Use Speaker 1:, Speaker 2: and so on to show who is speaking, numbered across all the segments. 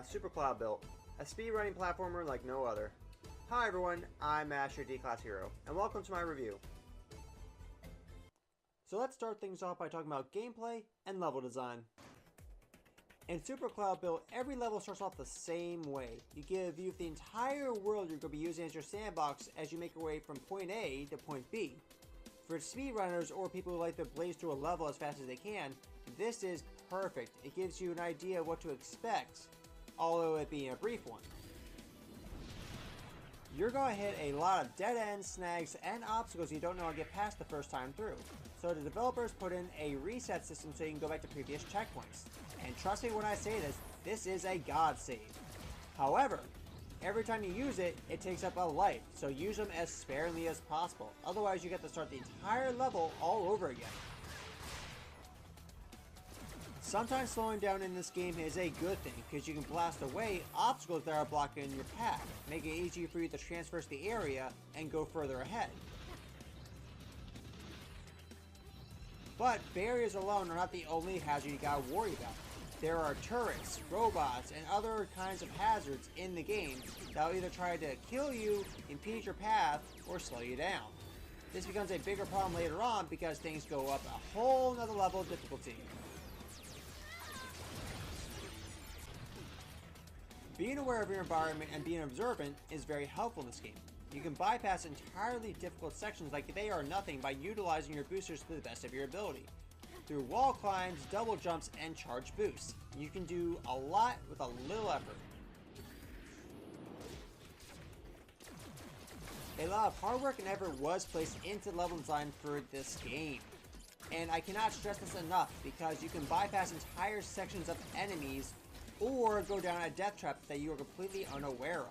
Speaker 1: Super Cloudbuilt, a speedrunning platformer like no other. Hi everyone, I'm Ash, your D-Class hero, and welcome to my review. So let's start things off by talking about gameplay and level design. In Super Cloudbuilt, every level starts off the same way. You get a view of the entire world you're going to be using as your sandbox as you make your way from point A to point B. For speedrunners or people who like to blaze through a level as fast as they can, this is perfect. It gives you an idea of what to expect, although it being a brief one. You're going to hit a lot of dead ends, snags, and obstacles you don't know how to get past the first time through. So the developers put in a reset system so you can go back to previous checkpoints. And trust me when I say this, this is a godsend. However, every time you use it, it takes up a life, so use them as sparingly as possible. Otherwise, you get to start the entire level all over again. Sometimes slowing down in this game is a good thing, because you can blast away obstacles that are blocking your path, making it easier for you to traverse the area and go further ahead. But barriers alone are not the only hazard you gotta worry about. There are turrets, robots, and other kinds of hazards in the game that will either try to kill you, impede your path, or slow you down. This becomes a bigger problem later on because things go up a whole nother level of difficulty. Being aware of your environment and being observant is very helpful in this game. You can bypass entirely difficult sections like they are nothing by utilizing your boosters to the best of your ability. Through wall climbs, double jumps, and charge boosts, you can do a lot with a little effort. A lot of hard work and effort was placed into level design for this game. And I cannot stress this enough because you can bypass entire sections of enemies or go down a death trap that you are completely unaware of.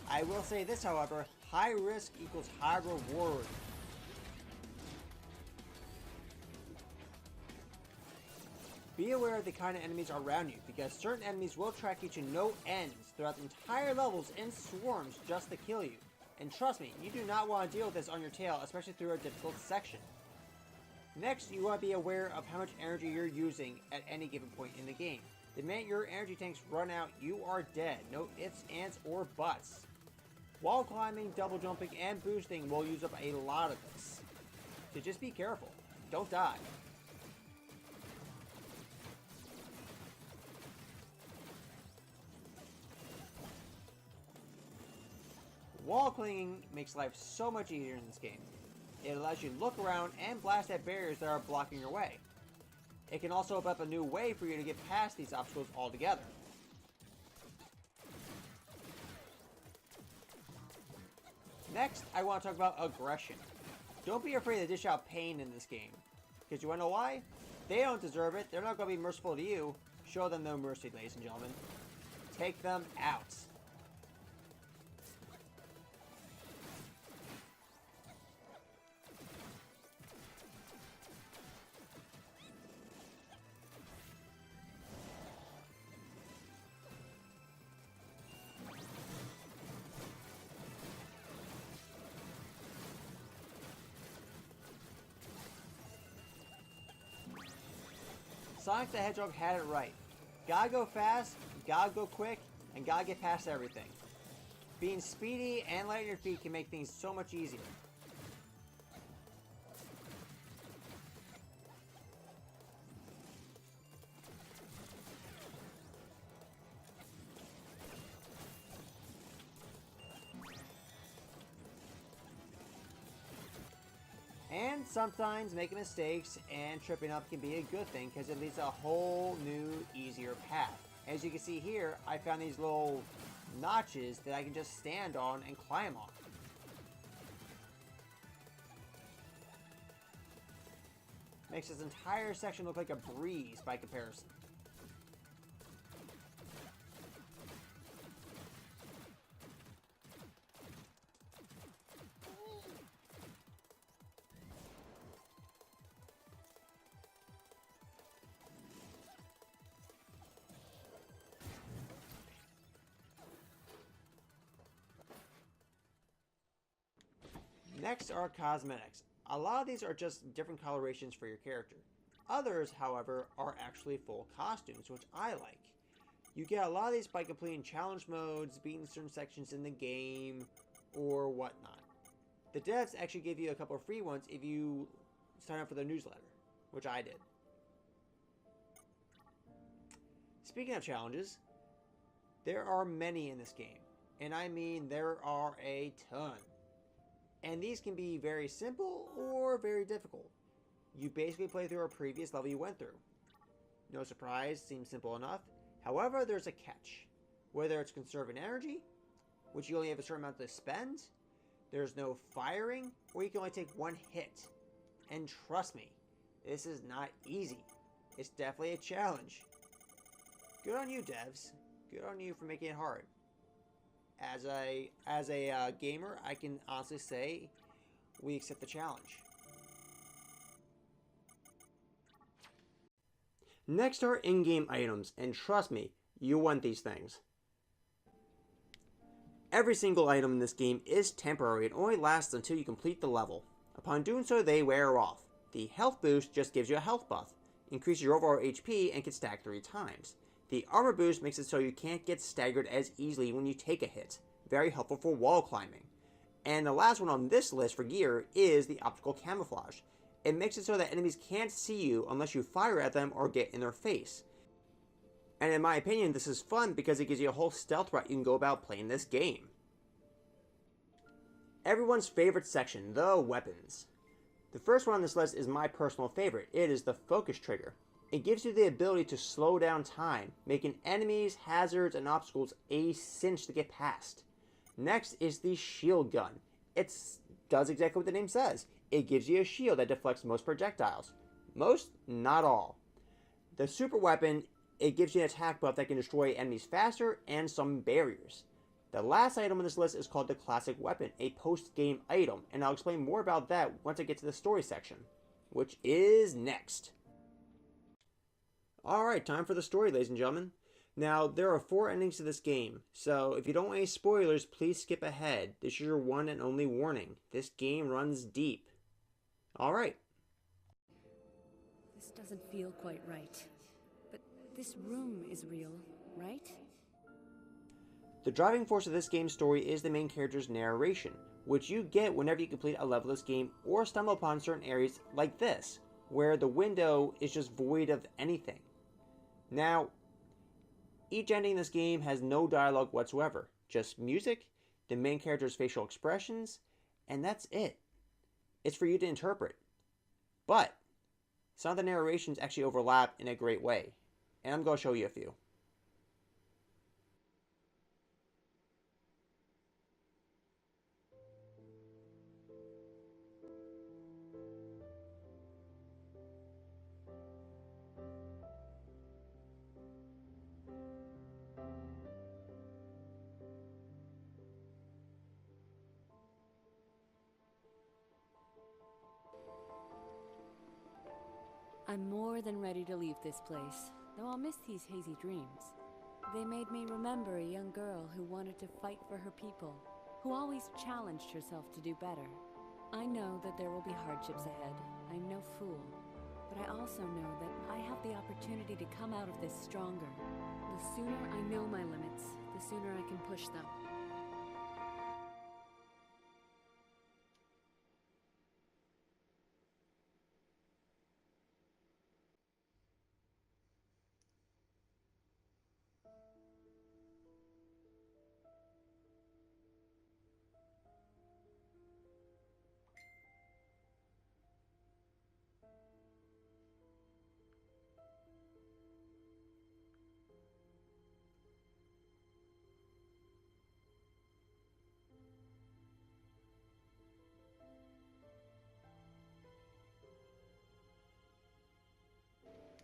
Speaker 1: I will say this, however, high risk equals high reward. Be aware of the kind of enemies around you, because certain enemies will track you to no ends throughout the entire levels in swarms just to kill you. And trust me, you do not want to deal with this on your tail, especially through a difficult section. Next, you want to be aware of how much energy you're using at any given point in the game. The minute your energy tanks run out, you are dead. No ifs, ands, or buts. Wall climbing, double jumping, and boosting will use up a lot of this. So just be careful. Don't die. Wall clinging makes life so much easier in this game. It allows you to look around and blast at barriers that are blocking your way. It can also open up a new way for you to get past these obstacles altogether. Next, I want to talk about aggression. Don't be afraid to dish out pain in this game. Because you want to know why? They don't deserve it. They're not going to be merciful to you. Show them no mercy, ladies and gentlemen. Take them out. Sonic the Hedgehog had it right. Gotta go fast, gotta go quick, and gotta get past everything. Being speedy and light on your feet can make things so much easier. And sometimes making mistakes and tripping up can be a good thing because it leads to a whole new, easier path. As you can see here, I found these little notches that I can just stand on and climb on. Makes this entire section look like a breeze by comparison. Next are cosmetics. A a lot of these are just different colorations for your character. Others, however, are actually full costumes, which I like. You get a lot of these by completing challenge modes, beating certain sections in the game, or whatnot. The devs actually give you a couple of free ones if you sign up for their newsletter, which I did. Speaking of challenges, there are many in this game, and I mean there are a ton. And these can be very simple or very difficult. You basically play through a previous level you went through. No surprise, seems simple enough. However, there's a catch. Whether it's conserving energy, which you only have a certain amount to spend, there's no firing, or you can only take one hit. And trust me, this is not easy. It's definitely a challenge. Good on you, devs. Good on you for making it hard. As a gamer, I can honestly say we accept the challenge. Next are in-game items, and trust me, you want these things. Every single item in this game is temporary and only lasts until you complete the level. Upon doing so, they wear off. The health boost just gives you a health buff, increases your overall HP, and can stack 3 times. The armor boost makes it so you can't get staggered as easily when you take a hit. Very helpful for wall climbing. And the last one on this list for gear is the optical camouflage. It makes it so that enemies can't see you unless you fire at them or get in their face. And in my opinion, this is fun because it gives you a whole stealth route you can go about playing this game. Everyone's favorite section, the weapons. The first one on this list is my personal favorite. It is the focus trigger. It gives you the ability to slow down time, making enemies, hazards, and obstacles a cinch to get past. Next is the shield gun. It does exactly what the name says. It gives you a shield that deflects most projectiles. Most, not all. The super weapon, it gives you an attack buff that can destroy enemies faster and some barriers. The last item on this list is called the classic weapon, a post-game item, and I'll explain more about that once I get to the story section, which is next. Alright, time for the story, ladies and gentlemen. Now, there are 4 endings to this game, so if you don't want any spoilers, please skip ahead. This is your one and only warning. This game runs deep. Alright.
Speaker 2: This doesn't feel quite right. But this room is real, right?
Speaker 1: The driving force of this game's story is the main character's narration, which you get whenever you complete a level of this game or stumble upon certain areas like this, where the window is just void of anything. Now, each ending in this game has no dialogue whatsoever, just music, the main character's facial expressions, and that's it. It's for you to interpret. But some of the narrations actually overlap in a great way, and I'm going to show you a few.
Speaker 2: I'm more than ready to leave this place, though I'll miss these hazy dreams. They made me remember a young girl who wanted to fight for her people, who always challenged herself to do better. I know that there will be hardships ahead. I'm no fool. But I also know that I have the opportunity to come out of this stronger. The sooner I know my limits, the sooner I can push them.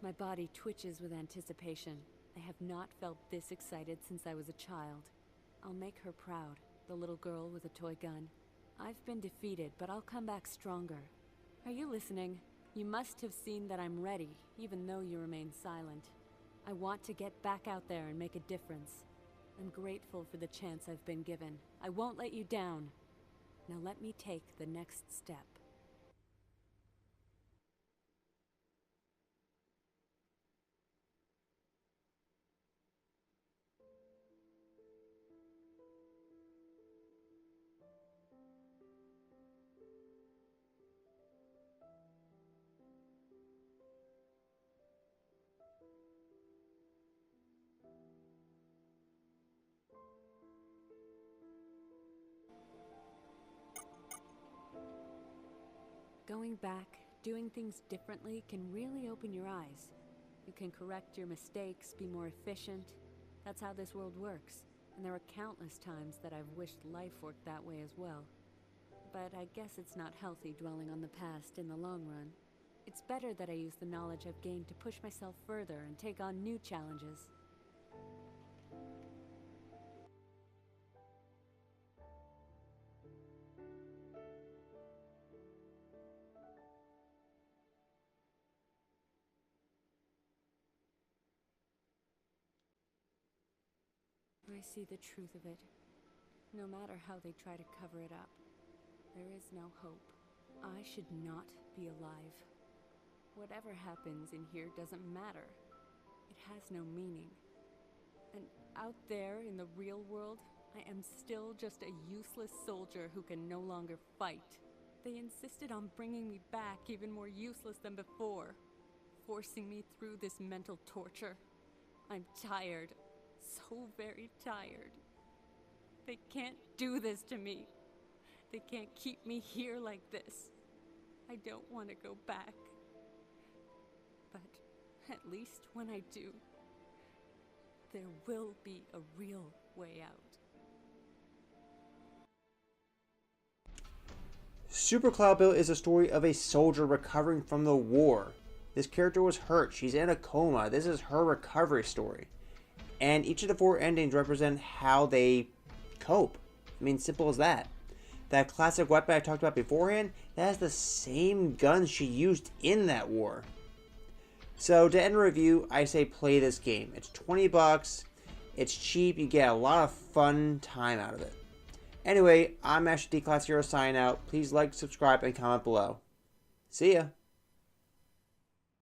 Speaker 2: My body twitches with anticipation. I have not felt this excited since I was a child. I'll make her proud, the little girl with a toy gun. I've been defeated, but I'll come back stronger. Are you listening? You must have seen that I'm ready, even though you remain silent. I want to get back out there and make a difference. I'm grateful for the chance I've been given. I won't let you down. Now let me take the next step. Going back, doing things differently can really open your eyes. You can correct your mistakes, be more efficient. That's how this world works. And there are countless times that I've wished life worked that way as well. But I guess it's not healthy dwelling on the past in the long run. It's better that I use the knowledge I've gained to push myself further and take on new challenges. I see the truth of it. No matter how they try to cover it up, there is no hope. I should not be alive. Whatever happens in here doesn't matter. It has no meaning. And out there in the real world, I am still just a useless soldier who can no longer fight. They insisted on bringing me back even more useless than before, forcing me through this mental torture. I'm tired. So very tired. They can't do this to me. They can't keep me here like this. I don't want to go back. But at least when I do, there will be a real way out.
Speaker 1: Super Cloudbuilt is a story of a soldier recovering from the war. This character was hurt. She's in a coma. This is her recovery story. And each of the 4 endings represent how they cope. I mean, simple as that. That classic weapon I talked about beforehand, that has the same gun she used in that war. So to end the review, I say play this game. It's $20. It's cheap. You get a lot of fun time out of it. Anyway, I'm Master D Class Hero signing out. Please like, subscribe, and comment below. See ya.